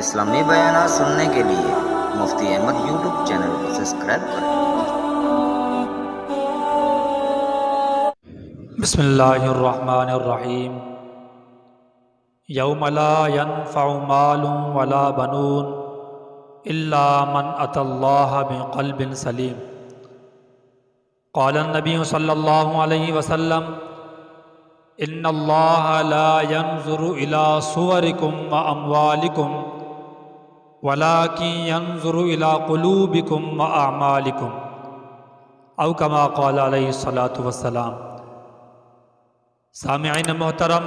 اسلامی بیانات سننے کے لیے مفتی احمد یوٹیوب چینل کو سبسکرائب کریں۔ بسم اللہ الرحمن الرحیم۔ یوم لا ينفع مال ولا بنون الا من اتى اللہ بقلب سلیم۔ قال النبی صلی اللہ علیہ وسلم ان اللہ لا ينظر الى صورکم واموالکم ولكن ينظر الى قلوبکم واعمالکم، او کما قال علیہ الصلاۃ والسلام۔ سامعین محترم،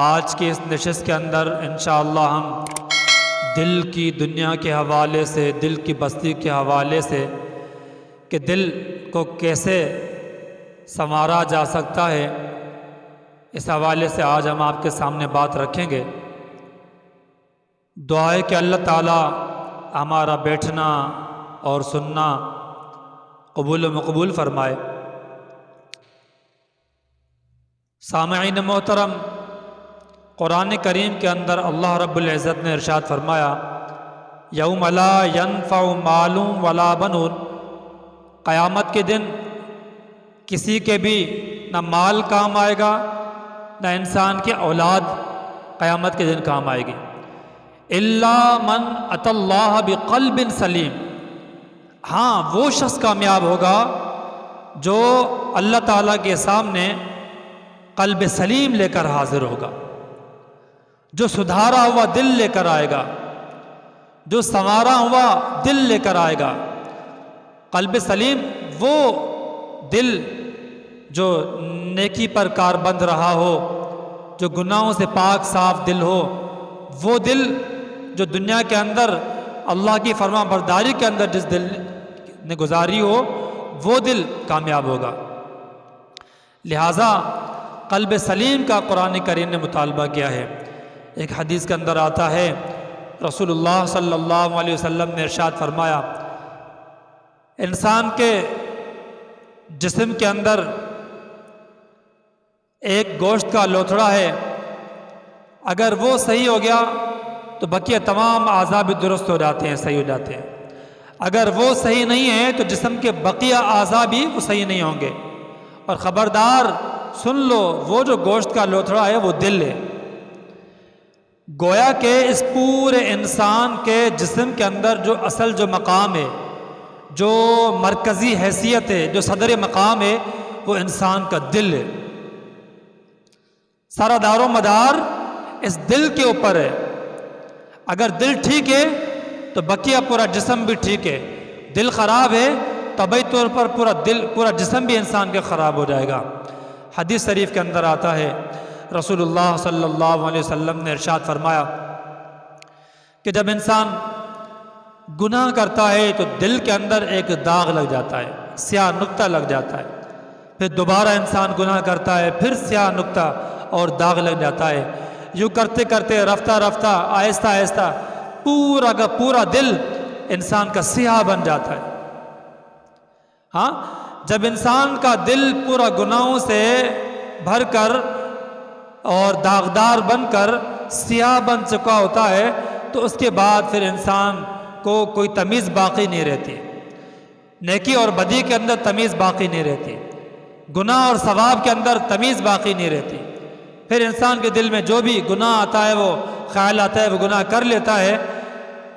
آج کی اس نشست کے اندر انشاءاللہ ہم دل کی دنیا کے حوالے سے، دل کی بستی کے حوالے سے کہ دل کو کیسے سنوارا جا سکتا ہے، اس حوالے سے آج ہم آپ کے سامنے بات رکھیں گے۔ دعا ہے کہ اللہ تعالیٰ ہمارا بیٹھنا اور سننا قبول و مقبول فرمائے۔ سامعین محترم، قرآن کریم کے اندر اللہ رب العزت نے ارشاد فرمایا یوم لا ينفع مال ولا بنون، قیامت کے دن کسی کے بھی نہ مال کام آئے گا نہ انسان کی اولاد قیامت کے دن کام آئے گی، الا من اتی اللہ بقلب سلیم۔ ہاں، وہ شخص کامیاب ہوگا جو اللہ تعالیٰ کے سامنے قلب سلیم لے کر حاضر ہوگا، جو سدھارا ہوا دل لے کر آئے گا، جو سنوارا ہوا دل لے کر آئے گا۔ قلب سلیم وہ دل جو نیکی پر کاربند رہا ہو، جو گناہوں سے پاک صاف دل ہو، وہ دل جو دنیا کے اندر اللہ کی فرما برداری کے اندر جس دل نے گزاری ہو، وہ دل کامیاب ہوگا۔ لہٰذا قلب سلیم کا قرآن کریم نے مطالبہ کیا ہے۔ ایک حدیث کے اندر آتا ہے، رسول اللہ صلی اللہ علیہ وسلم نے ارشاد فرمایا انسان کے جسم کے اندر ایک گوشت کا لوتھڑا ہے، اگر وہ صحیح ہو گیا تو بقیہ تمام اعضاء بھی درست ہو جاتے ہیں، صحیح ہو جاتے ہیں۔ اگر وہ صحیح نہیں ہے تو جسم کے بقیہ اعضاء بھی وہ صحیح نہیں ہوں گے۔ اور خبردار سن لو، وہ جو گوشت کا لوتھڑا ہے وہ دل ہے۔ گویا کہ اس پورے انسان کے جسم کے اندر جو اصل جو مقام ہے، جو مرکزی حیثیت ہے، جو صدر مقام ہے، وہ انسان کا دل ہے۔ سارا دار و مدار اس دل کے اوپر ہے۔ اگر دل ٹھیک ہے تو بقیہ پورا جسم بھی ٹھیک ہے، دل خراب ہے طبعی طور پر پورا جسم بھی انسان کے خراب ہو جائے گا۔ حدیث شریف کے اندر آتا ہے، رسول اللہ صلی اللہ علیہ وسلم نے ارشاد فرمایا کہ جب انسان گناہ کرتا ہے تو دل کے اندر ایک داغ لگ جاتا ہے، سیاہ نقطہ لگ جاتا ہے، پھر دوبارہ انسان گناہ کرتا ہے، پھر سیاہ نقطہ اور داغ لگ جاتا ہے۔ یوں کرتے کرتے رفتہ رفتہ آہستہ آہستہ پورا کا پورا دل انسان کا سیاہ بن جاتا ہے۔ ہاں، جب انسان کا دل پورا گناہوں سے بھر کر اور داغدار بن کر سیاہ بن چکا ہوتا ہے تو اس کے بعد پھر انسان کو کوئی تمیز باقی نہیں رہتی، نیکی اور بدی کے اندر تمیز باقی نہیں رہتی، گناہ اور ثواب کے اندر تمیز باقی نہیں رہتی۔ پھر انسان کے دل میں جو بھی گناہ آتا ہے، وہ خیال آتا ہے، وہ گناہ کر لیتا ہے۔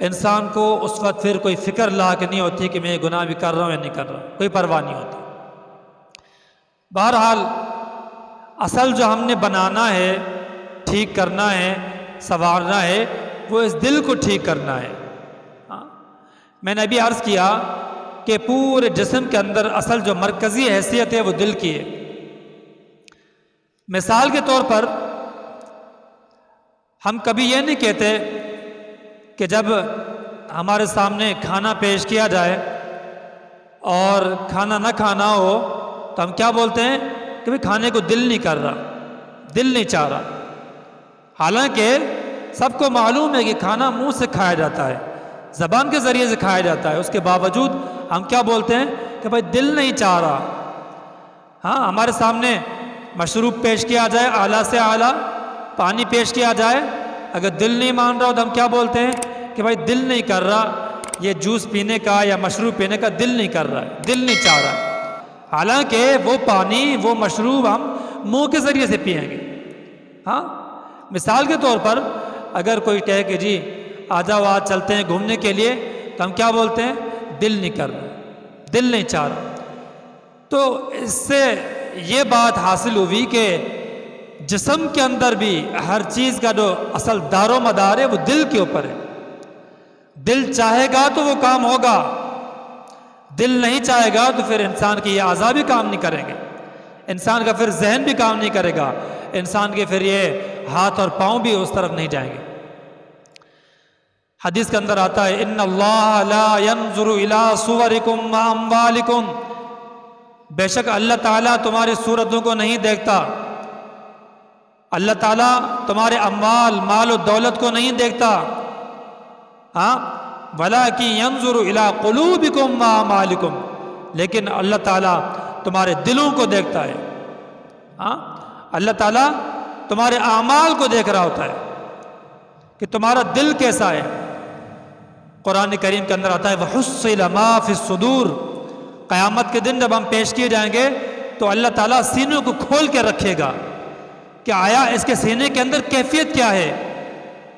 انسان کو اس وقت پھر کوئی فکر لاحق نہیں ہوتی کہ میں یہ گناہ بھی کر رہا ہوں یا نہیں کر رہا ہوں، کوئی پرواہ نہیں ہوتی۔ بہرحال اصل جو ہم نے بنانا ہے، ٹھیک کرنا ہے، سنوارنا ہے، وہ اس دل کو ٹھیک کرنا ہے۔ میں نے ابھی عرض کیا کہ پورے جسم کے اندر اصل جو مرکزی حیثیت ہے وہ دل کی ہے۔ مثال کے طور پر ہم کبھی یہ نہیں کہتے کہ جب ہمارے سامنے کھانا پیش کیا جائے اور کھانا نہ کھانا ہو تو ہم کیا بولتے ہیں کہ بھئی کھانے کو دل نہیں کر رہا، دل نہیں چاہ رہا۔ حالانکہ سب کو معلوم ہے کہ کھانا منہ سے کھایا جاتا ہے، زبان کے ذریعے سے کھایا جاتا ہے، اس کے باوجود ہم کیا بولتے ہیں کہ بھائی دل نہیں چاہ رہا۔ ہاں، ہمارے سامنے مشروب پیش کیا جائے، اعلیٰ سے اعلیٰ پانی پیش کیا جائے، اگر دل نہیں مان رہا تو ہم کیا بولتے ہیں کہ بھائی دل نہیں کر رہا، یہ جوس پینے کا یا مشروب پینے کا دل نہیں کر رہا ہے، دل نہیں چاہ رہا ہے، حالانکہ وہ پانی وہ مشروب ہم منہ کے ذریعے سے پئیں گے۔ ہاں، مثال کے طور پر اگر کوئی کہے کہ جی آ جاؤ آج چلتے ہیں گھومنے کے لیے، تو ہم کیا بولتے ہیں؟ دل نہیں کر رہا، دل نہیں چاہ رہا۔ تو اس سے یہ بات حاصل ہوئی کہ جسم کے اندر بھی ہر چیز کا جو اصل دار و مدار ہے وہ دل کے اوپر ہے۔ دل چاہے گا تو وہ کام ہوگا، دل نہیں چاہے گا تو پھر انسان کی یہ اعضاء بھی کام نہیں کریں گے، انسان کا پھر ذہن بھی کام نہیں کرے گا، انسان کے پھر یہ ہاتھ اور پاؤں بھی اس طرف نہیں جائیں گے۔ حدیث کے اندر آتا ہے ان اللہ لا ينظر الى صورکم واموالکم، بے شک اللہ تعالیٰ تمہاری صورتوں کو نہیں دیکھتا، اللہ تعالیٰ تمہارے اموال مال و دولت کو نہیں دیکھتا، ہاں وَلَكِنْ يَنْظُرُ إِلَىٰ قُلُوبِكُمْ وَأَعْمَالِكُمْ، لیکن اللہ تعالیٰ تمہارے دلوں کو دیکھتا ہے۔ ہاں، اللہ تعالیٰ تمہارے اعمال کو دیکھ رہا ہوتا ہے کہ تمہارا دل کیسا ہے۔ قرآن کریم کے اندر آتا ہے وَحُصِّلَ مَا فِي الصُّدُورِ، قیامت کے دن جب ہم پیش کیے جائیں گے تو اللہ تعالیٰ سینوں کو کھول کے رکھے گا کہ آیا اس کے سینے کے اندر کیفیت کیا ہے،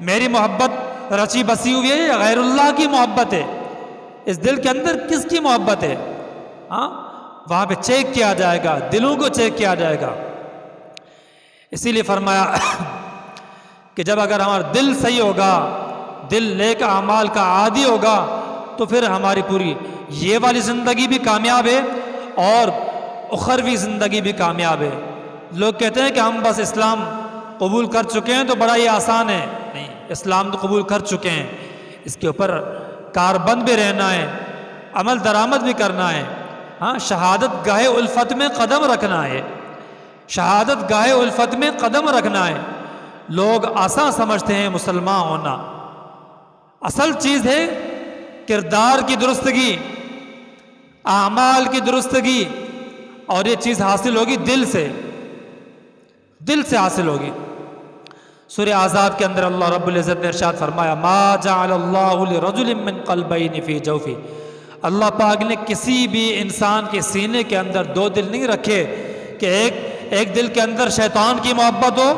میری محبت رچی بسی ہوئی ہے یا غیر اللہ کی محبت ہے، اس دل کے اندر کس کی محبت ہے۔ ہاں، وہاں پہ چیک کیا جائے گا، دلوں کو چیک کیا جائے گا۔ اسی لیے فرمایا کہ جب اگر ہمارا دل صحیح ہوگا، دل نیک اعمال کا عادی ہوگا، تو پھر ہماری پوری یہ والی زندگی بھی کامیاب ہے اور اخروی زندگی بھی کامیاب ہے۔ لوگ کہتے ہیں کہ ہم بس اسلام قبول کر چکے ہیں تو بڑا ہی آسان ہے، نہیں، اسلام تو قبول کر چکے ہیں، اس کے اوپر کاربند بھی رہنا ہے، عمل درآمد بھی کرنا ہے۔ ہاں، شہادت گاہ الفت میں قدم رکھنا ہے، شہادت گاہ الفت میں قدم رکھنا ہے۔ لوگ آسان سمجھتے ہیں مسلمان ہونا، اصل چیز ہے کردار کی درستگی، اعمال کی درستگی، اور یہ چیز حاصل ہوگی دل سے، دل سے حاصل ہوگی۔ سورہ احزاب کے اندر اللہ رب العزت نے ارشاد فرمایا ما جعل اللہ لرجل من قلبین فی جوفی، اللہ پاک نے کسی بھی انسان کے سینے کے اندر دو دل نہیں رکھے کہ ایک دل کے اندر شیطان کی محبت ہو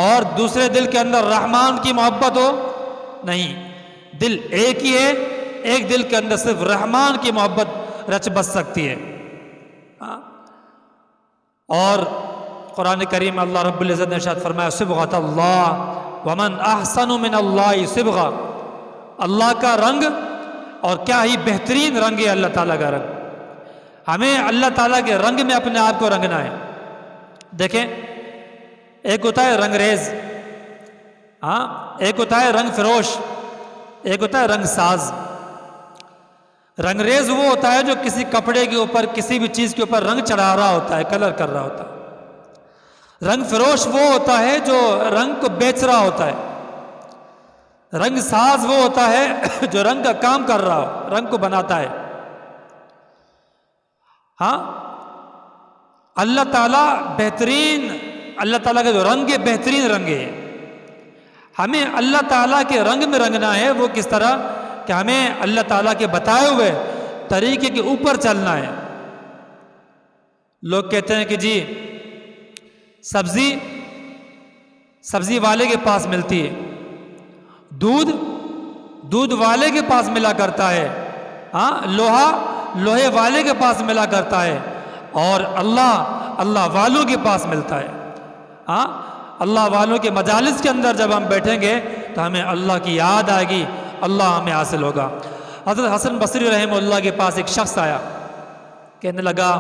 اور دوسرے دل کے اندر رحمان کی محبت ہو، نہیں، دل ایک ہی ہے، ایک دل کے اندر صرف رحمان کی محبت رچ بس سکتی ہے۔ اور قرآن کریم اللہ رب العزت نے ارشاد فرمایا صبغۃ اللہ ومن احسن من اللہ صبغہ، اللہ کا رنگ اور کیا ہی بہترین رنگ ہے اللہ تعالیٰ کا رنگ۔ ہمیں اللہ تعالیٰ کے رنگ میں اپنے آپ کو رنگنا ہے۔ دیکھیں، ایک ہوتا ہے رنگ ریز، ہاں، ایک ہوتا ہے رنگ فروش، ایک ہوتا ہے رنگ ساز۔ رنگ ریز وہ ہوتا ہے جو کسی کپڑے کے اوپر کسی بھی چیز کے اوپر رنگ چڑھا رہا ہوتا ہے، کلر کر رہا ہوتا ہے۔ رنگ فروش وہ ہوتا ہے جو رنگ کو بیچ رہا ہوتا ہے۔ رنگ ساز وہ ہوتا ہے جو رنگ کا کام کر رہا ہو، رنگ کو بناتا ہے۔ ہاں، اللہ تعالیٰ بہترین، اللہ تعالیٰ کا جو رنگ ہے بہترین رنگ ہے۔ ہمیں اللہ تعالیٰ کے رنگ میں رنگنا ہے۔ وہ کس طرح کہ ہمیں اللہ تعالیٰ کے بتائے ہوئے طریقے کے اوپر چلنا ہے۔ لوگ کہتے ہیں کہ جی سبزی والے کے پاس ملتی ہے، دودھ والے کے پاس ملا کرتا ہے، ہاں، لوہے والے کے پاس ملا کرتا ہے، اور اللہ والوں کے پاس ملتا ہے۔ ہاں، اللہ والوں کے مجالس کے اندر جب ہم بیٹھیں گے تو ہمیں اللہ کی یاد آئے گی، اللہ ہمیں حاصل ہوگا۔ حضرت حسن بصری رحمہ اللہ کے پاس ایک شخص آیا، کہنے لگا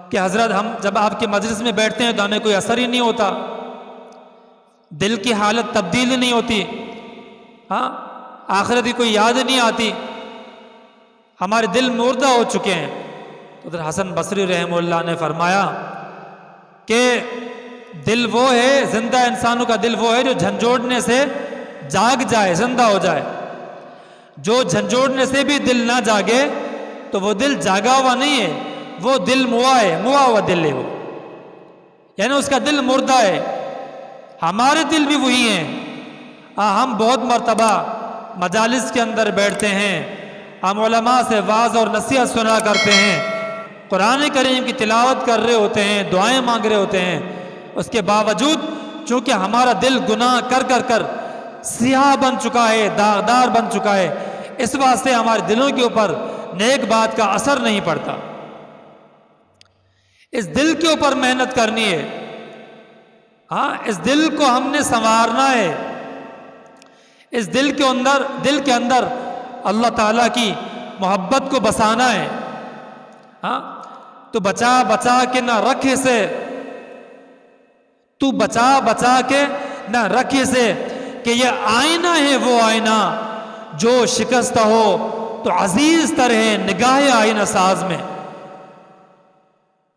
کہ حضرت ہم جب آپ کے مجلس میں بیٹھتے ہیں تو ہمیں کوئی اثر ہی نہیں ہوتا، دل کی حالت تبدیل نہیں ہوتی، ہاں، آخرت کی کوئی یاد نہیں آتی، ہمارے دل مردہ ہو چکے ہیں۔ تو حضرت حسن بصری رحمہ اللہ نے فرمایا کہ دل وہ ہے، زندہ انسانوں کا دل وہ ہے جو جھنجھوڑنے سے جاگ جائے، زندہ ہو جائے۔ جو جھنجھوڑنے سے بھی دل نہ جاگے تو وہ دل جاگا ہوا نہیں ہے، وہ دل موا ہوا دل ہے، وہ یعنی اس کا دل مردہ ہے۔ ہمارے دل بھی وہی ہیں، ہم بہت مرتبہ مجالس کے اندر بیٹھتے ہیں، ہم علماء سے واعظ اور نصیحت سنا کرتے ہیں، قرآن کریم کی تلاوت کر رہے ہوتے ہیں، دعائیں مانگ رہے ہوتے ہیں، اس کے باوجود چونکہ ہمارا دل گناہ کر کر کر سیاہ بن چکا ہے، داغدار بن چکا ہے، اس واسطے ہمارے دلوں کے اوپر نیک بات کا اثر نہیں پڑتا۔ اس دل کے اوپر محنت کرنی ہے، ہاں اس دل کو ہم نے سنوارنا ہے، اس دل کے اندر اللہ تعالیٰ کی محبت کو بسانا ہے، ہاں تو بچا کے نہ رکھ اسے، تو بچا کے نہ رکھ اسے کہ یہ آئینہ ہے وہ آئینہ جو شکستہ ہو تو عزیز تر ہے نگاہ آئینہ ساز میں۔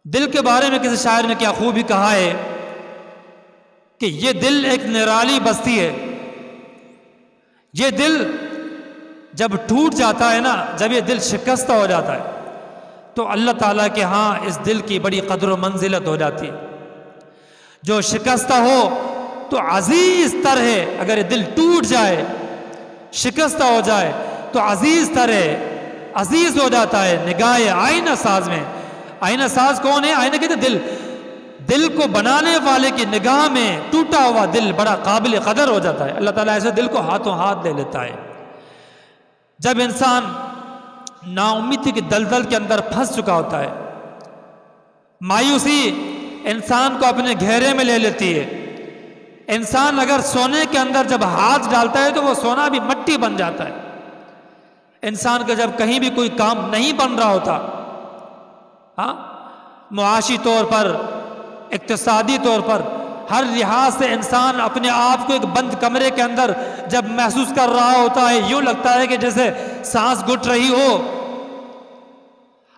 دل کے بارے میں کسی شاعر نے کیا خوب ہی کہا ہے کہ یہ دل ایک نرالی بستی ہے، یہ دل جب ٹوٹ جاتا ہے نا، جب یہ دل شکستہ ہو جاتا ہے تو اللہ تعالیٰ کے ہاں اس دل کی بڑی قدر و منزلت ہو جاتی ہے۔ جو شکستہ ہو تو عزیز تر ہے، اگر یہ دل ٹوٹ جائے شکستہ ہو جائے تو عزیز تر ہے، عزیز ہو جاتا ہے نگاہ آئینہ ساز میں۔ آئینہ ساز کون ہے؟ آئینہ کہتے ہیں دل کو بنانے والے کی نگاہ میں ٹوٹا ہوا دل بڑا قابل قدر ہو جاتا ہے۔ اللہ تعالیٰ ایسے دل کو ہاتھوں ہاتھ لے لیتا ہے۔ جب انسان نا امیدی کی دلدل کے اندر پھنس چکا ہوتا ہے، مایوسی انسان کو اپنے گھیرے میں لے لیتی ہے، انسان اگر سونے کے اندر جب ہاتھ ڈالتا ہے تو وہ سونا بھی مٹی بن جاتا ہے۔ انسان کا جب کہیں بھی کوئی کام نہیں بن رہا ہوتا، ہاں معاشی طور پر، اقتصادی طور پر، ہر لحاظ سے انسان اپنے آپ کو ایک بند کمرے کے اندر جب محسوس کر رہا ہوتا ہے، یوں لگتا ہے کہ جیسے سانس گھٹ رہی ہو۔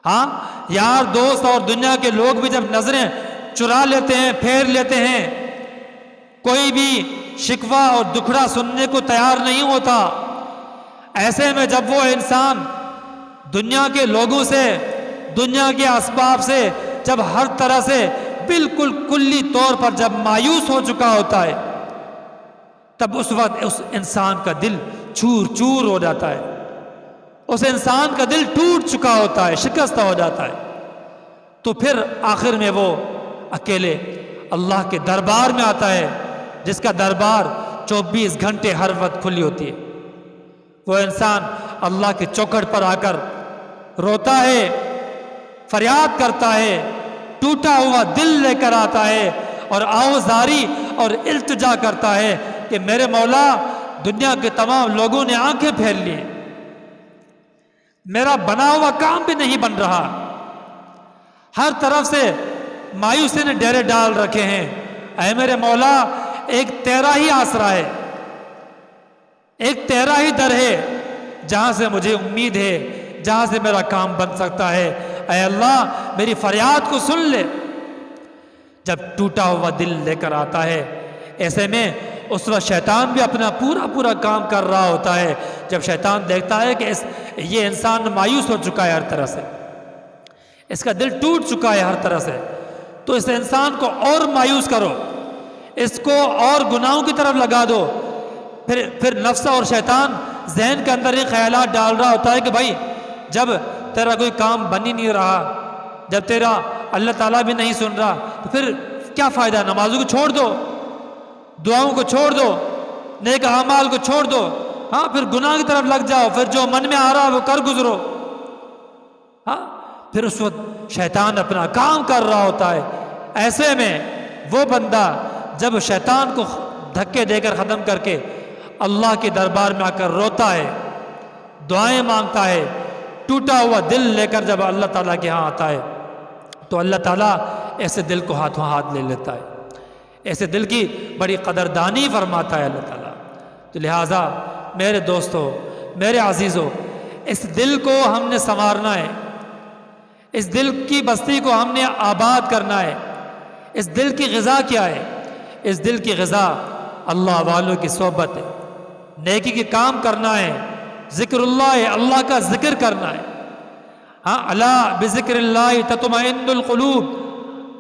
ہاں یار دوست اور دنیا کے لوگ بھی جب نظریں چرا لیتے ہیں، پھیر لیتے ہیں، کوئی بھی شکوہ اور دکھڑا سننے کو تیار نہیں ہوتا۔ ایسے میں جب وہ انسان دنیا کے لوگوں سے، دنیا کے اسباب سے جب ہر طرح سے بالکل کلی طور پر جب مایوس ہو چکا ہوتا ہے، تب اس وقت اس انسان کا دل چور چور ہو جاتا ہے، اس انسان کا دل ٹوٹ چکا ہوتا ہے، شکستہ ہو جاتا ہے۔ تو پھر آخر میں وہ اکیلے اللہ کے دربار میں آتا ہے، جس کا دربار 24 گھنٹے ہر وقت کھلی ہوتی ہے۔ وہ انسان اللہ کے چوکھٹ پر آ کر روتا ہے، فریاد کرتا ہے، ٹوٹا ہوا دل لے کر آتا ہے اور آوازاری اور التجا کرتا ہے کہ میرے مولا، دنیا کے تمام لوگوں نے آنکھیں پھیر لی، میرا بنا ہوا کام بھی نہیں بن رہا، ہر طرف سے مایوسی نے ڈیرے ڈال رکھے ہیں، اے میرے مولا ایک تیرا ہی آسرا ہے، ایک تیرا ہی در ہے جہاں سے مجھے امید ہے، جہاں سے میرا کام بن سکتا ہے، اے اللہ میری فریاد کو سن لے۔ جب ٹوٹا ہوا دل لے کر آتا ہے، ایسے میں اس وقت شیطان بھی اپنا پورا کام کر رہا ہوتا ہے۔ جب شیطان دیکھتا ہے کہ یہ انسان مایوس ہو چکا ہے ہر طرح سے، اس کا دل ٹوٹ چکا ہے ہر طرح سے، تو اس انسان کو اور مایوس کرو، اس کو اور گناہوں کی طرف لگا دو۔ پھر نفس اور شیطان ذہن کے اندر یہ خیالات ڈال رہا ہوتا ہے کہ بھائی جب تیرا کوئی کام بن ہی نہیں رہا، جب تیرا اللہ تعالیٰ بھی نہیں سن رہا، تو پھر کیا فائدہ؟ نمازوں کو چھوڑ دو، دعاؤں کو چھوڑ دو، نیک اعمال کو چھوڑ دو، ہاں پھر گناہ کی طرف لگ جاؤ، پھر جو من میں آ رہا وہ کر گزرو۔ ہاں پھر اس وقت شیطان اپنا کام کر رہا ہوتا ہے۔ ایسے میں وہ بندہ جب شیطان کو دھکے دے کر ختم کر کے اللہ کے دربار میں آ کر روتا ہے، دعائیں مانگتا ہے، ٹوٹا ہوا دل لے کر جب اللہ تعالیٰ کے ہاں آتا ہے، تو اللہ تعالیٰ ایسے دل کو ہاتھوں ہاتھ لے لیتا ہے، ایسے دل کی بڑی قدردانی فرماتا ہے اللہ تعالیٰ۔ تو لہٰذا میرے دوستو، میرے عزیزو، اس دل کو ہم نے سنوارنا ہے، اس دل کی بستی کو ہم نے آباد کرنا ہے۔ اس دل کی غذا کیا ہے؟ اس دل کی غذا اللہ والوں کی صحبت ہے، نیکی کے کام کرنا ہے، ذکر اللہ ہے، اللہ کا ذکر کرنا ہے۔ ہاں الا بذکر اللہ تطمئن القلوب،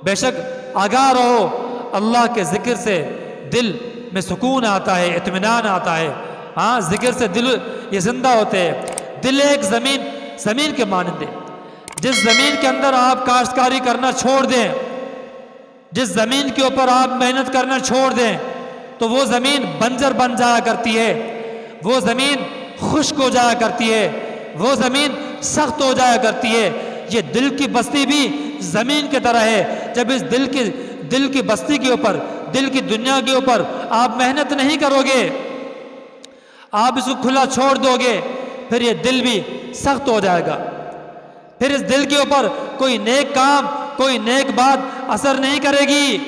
بے شک آگاہ رہو، اللہ کے ذکر سے دل میں سکون آتا ہے، اطمینان آتا ہے. ہاں ذکر سے دل یہ زندہ ہوتے ہیں. دل ایک زمین کے مانند ہے. جس زمین کے اندر آپ کاشتکاری کرنا چھوڑ دیں، جس زمین کے اوپر آپ محنت کرنا چھوڑ دیں تو وہ زمین بنجر بن جایا کرتی ہے، وہ زمین خشک ہو جایا کرتی ہے، وہ زمین سخت ہو جایا کرتی ہے. یہ دل کی بستی بھی زمین کی طرح ہے. جب اس دل کی بستی کے اوپر، دل کی دنیا کے اوپر آپ محنت نہیں کرو گے، آپ اس کو کھلا چھوڑ دو گے، پھر یہ دل بھی سخت ہو جائے گا. پھر اس دل کے اوپر کوئی نیک کام، کوئی نیک بات اثر نہیں کرے گی.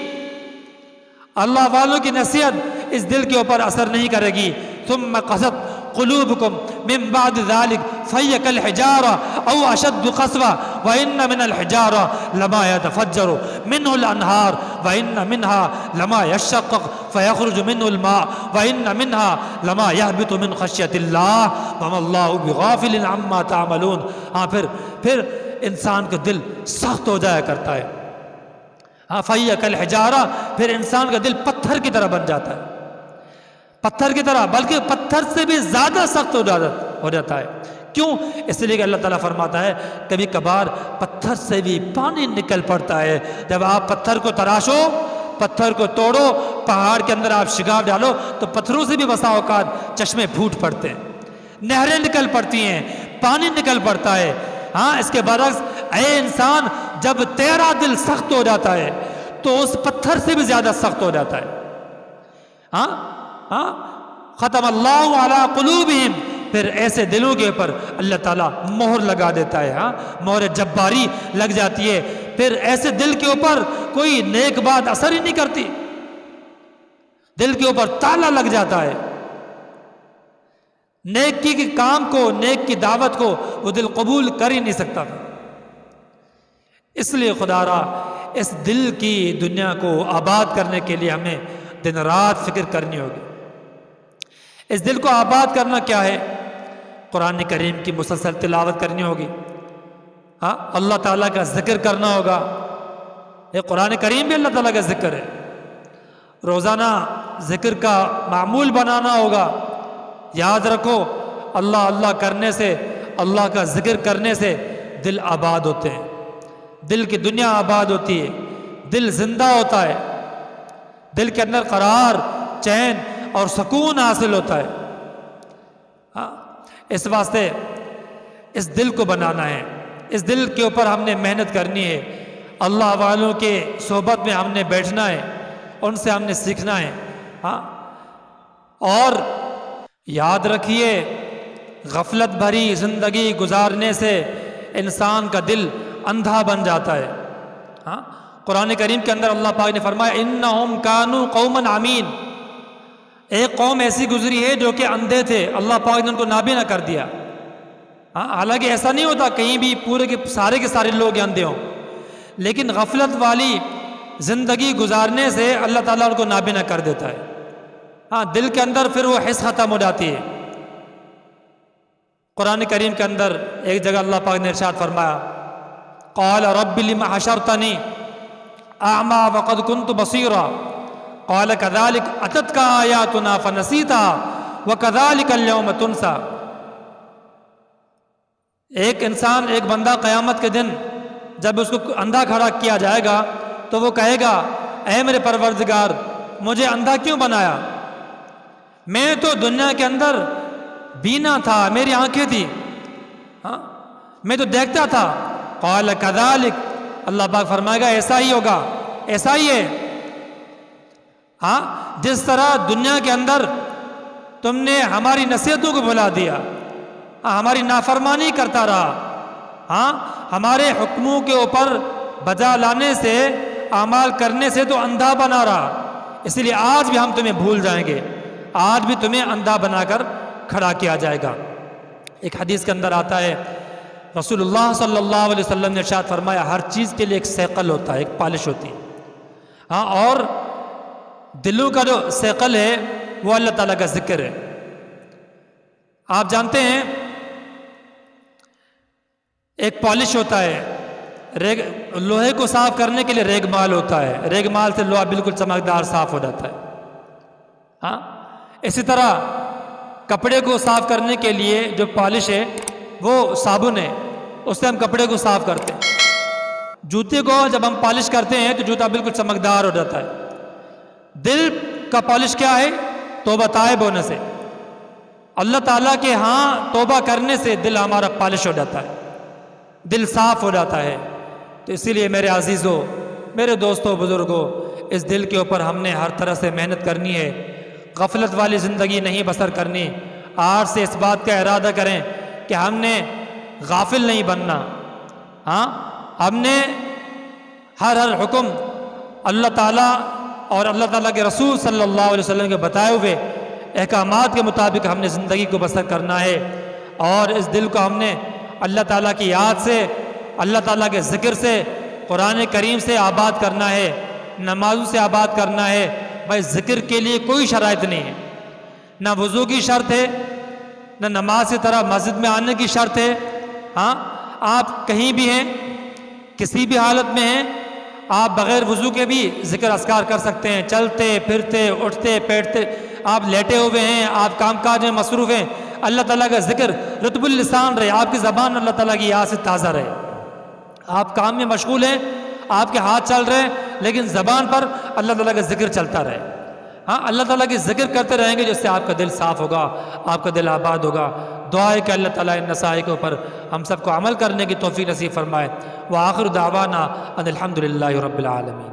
اللہ والوں کی نصیحت اس دل کے اوپر اثر نہیں کرے گی. ثم قست قلوبكم من بعد ذلك فهي كالحجارة أو أشد قسوة وإن من الحجارة لما يتفجر منه الأنهار وإن منها لما يشقق فيخرج منه الماء وإن منها لما يهبط من خشية الله وما الله بغافل عما تعملون. ہاں پھر انسان کا دل سخت ہو جایا کرتا ہے. ہاں فَهِيَ كَالْحِجَارَةِ پھر انسان کا دل پتھر کی طرح بن جاتا ہے، پتھر کی طرح، بلکہ پتھر سے بھی زیادہ سخت ہو جاتا ہے. کیوں؟ اس لیے کہ اللہ تعالیٰ فرماتا ہے کبھی کبھار پتھر سے بھی پانی نکل پڑتا ہے. جب آپ پتھر کو تراشو، پتھر کو توڑو، پہاڑ کے اندر آپ شگاف ڈالو تو پتھروں سے بھی بسا اوقات چشمے پھوٹ پڑتے ہیں، نہریں نکل پڑتی ہیں، پانی نکل پڑتا ہے. ہاں اس کے برعکس اے انسان، جب تیرا دل سخت ہو جاتا ہے تو اس پتھر سے بھی زیادہ سخت ہو جاتا ہے. ہاں ختم اللہ علی قلوبہم، پھر ایسے دلوں کے اوپر اللہ تعالیٰ مہر لگا دیتا ہے. ہاں مہر جباری لگ جاتی ہے. پھر ایسے دل کے اوپر کوئی نیک بات اثر ہی نہیں کرتی، دل کے اوپر تالا لگ جاتا ہے. نیکی کے کام کو، نیک کی دعوت کو وہ دل قبول کر ہی نہیں سکتا. اس لیے خدا را اس دل کی دنیا کو آباد کرنے کے لیے ہمیں دن رات فکر کرنی ہوگی. اس دل کو آباد کرنا کیا ہے؟ قرآن کریم کی مسلسل تلاوت کرنی ہوگی. ہاں اللہ تعالیٰ کا ذکر کرنا ہوگا. یہ قرآن کریم بھی اللہ تعالیٰ کا ذکر ہے. روزانہ ذکر کا معمول بنانا ہوگا. یاد رکھو اللہ اللہ کرنے سے، اللہ کا ذکر کرنے سے دل آباد ہوتے ہیں، دل کی دنیا آباد ہوتی ہے، دل زندہ ہوتا ہے، دل کے اندر قرار، چین اور سکون حاصل ہوتا ہے. ہاں اس واسطے اس دل کو بنانا ہے، اس دل کے اوپر ہم نے محنت کرنی ہے. اللہ والوں کے صحبت میں ہم نے بیٹھنا ہے، ان سے ہم نے سیکھنا ہے. ہاں اور یاد رکھیے غفلت بھری زندگی گزارنے سے انسان کا دل اندھا بن جاتا ہے. ہاں قرآن کریم کے اندر اللہ پاک نے فرمایا انہم کانوا قوما عمین، ایک قوم ایسی گزری ہے جو کہ اندھے تھے، اللہ پاک نے ان کو نابینا کر دیا. ہاں حالانکہ ایسا نہیں ہوتا کہیں بھی پورے کے سارے لوگ اندھے ہوں، لیکن غفلت والی زندگی گزارنے سے اللہ تعالیٰ ان کو نابینا کر دیتا ہے. ہاں دل کے اندر پھر وہ حس ختم ہو جاتی ہے. قرآن کریم کے اندر ایک جگہ اللہ پاک نے ارشاد فرمایا قال رب لم حشرتنی اعمی وقد كنت بصیرا قال كذلك اتتك آیاتنا فنسیتها وكذلك اليوم تنسى. ایک انسان، ایک بندہ قیامت کے دن جب اس کو اندھا کھڑا کیا جائے گا تو وہ کہے گا اے میرے پروردگار مجھے اندھا کیوں بنایا؟ میں تو دنیا کے اندر بینا تھا، میری آنکھیں تھی، ہاں میں تو دیکھتا تھا. قال كذلك، اللہ پاک فرمائے گا ایسا ہی ہوگا، ایسا ہی ہے. ہاں جس طرح دنیا کے اندر تم نے ہماری نصیحتوں کو بھلا دیا، ہماری نافرمانی کرتا رہا، ہاں ہمارے حکموں کے اوپر بجا لانے سے، اعمال کرنے سے تو اندھا بنا رہا، اس لیے آج بھی ہم تمہیں بھول جائیں گے، آج بھی تمہیں اندھا بنا کر کھڑا کیا جائے گا. ایک حدیث کے اندر آتا ہے رسول اللہ صلی اللہ علیہ وسلم نے ارشاد فرمایا ہر چیز کے لیے ایک سیقل ہوتا ہے، ایک پالش ہوتی ہے. ہاں اور دلوں کا جو سیقل ہے وہ اللہ تعالیٰ کا ذکر ہے. آپ جانتے ہیں ایک پالش ہوتا ہے، لوہے کو صاف کرنے کے لیے ریگ مال ہوتا ہے، ریگ مال سے لوہا بالکل چمکدار صاف ہو جاتا ہے. ہاں، اسی طرح کپڑے کو صاف کرنے کے لیے جو پالش ہے وہ صابن ہے، اس سے ہم کپڑے کو صاف کرتے ہیں۔ جوتے کو جب ہم پالش کرتے ہیں تو جوتا بالکل چمکدار ہو جاتا ہے۔ دل کا پالش کیا ہے؟ توبہ طائب ہونے سے۔ اللہ تعالیٰ کے ہاں توبہ کرنے سے دل ہمارا پالش ہو جاتا ہے، دل صاف ہو جاتا ہے۔ تو اسی لیے میرے عزیزوں، میرے دوستوں، بزرگوں، اس دل کے اوپر ہم نے ہر طرح سے محنت کرنی ہے، غفلت والی زندگی نہیں بسر کرنی۔ آج سے اس بات کا ارادہ کریں کہ ہم نے غافل نہیں بننا۔ ہاں، ہم نے ہر حکم اللہ تعالیٰ اور اللہ تعالیٰ کے رسول صلی اللہ علیہ وسلم کے بتائے ہوئے احکامات کے مطابق ہم نے زندگی کو بسر کرنا ہے، اور اس دل کو ہم نے اللہ تعالیٰ کی یاد سے، اللہ تعالیٰ کے ذکر سے، قرآن کریم سے آباد کرنا ہے، نمازوں سے آباد کرنا ہے۔ بھائی ذکر کے لیے کوئی شرائط نہیں ہے، نہ وضو کی شرط ہے، نہ نماز کی طرح مسجد میں آنے کی شرط ہے۔ ہاں، آپ کہیں بھی ہیں، کسی بھی حالت میں ہیں، آپ بغیر وضو کے بھی ذکر اذکار کر سکتے ہیں، چلتے پھرتے اٹھتے بیٹھتے، آپ لیٹے ہوئے ہیں، آپ کام کاج میں مصروف ہیں، اللہ تعالیٰ کا ذکر رطب اللسان رہے، آپ کی زبان اللہ تعالیٰ کی یاد سے تازہ رہے۔ آپ کام میں مشغول ہیں، آپ کے ہاتھ چل رہے ہیں، لیکن زبان پر اللہ تعالیٰ کا ذکر چلتا رہے۔ ہاں، اللہ تعالیٰ کی ذکر کرتے رہیں گے، جس سے آپ کا دل صاف ہوگا، آپ کا دل آباد ہوگا۔ دعا ہے کہ اللہ تعالیٰ ان نصائح کے اوپر ہم سب کو عمل کرنے کی توفیق نصیب فرمائے۔ وآخر دعوانا ان الحمد للہ رب العالمین۔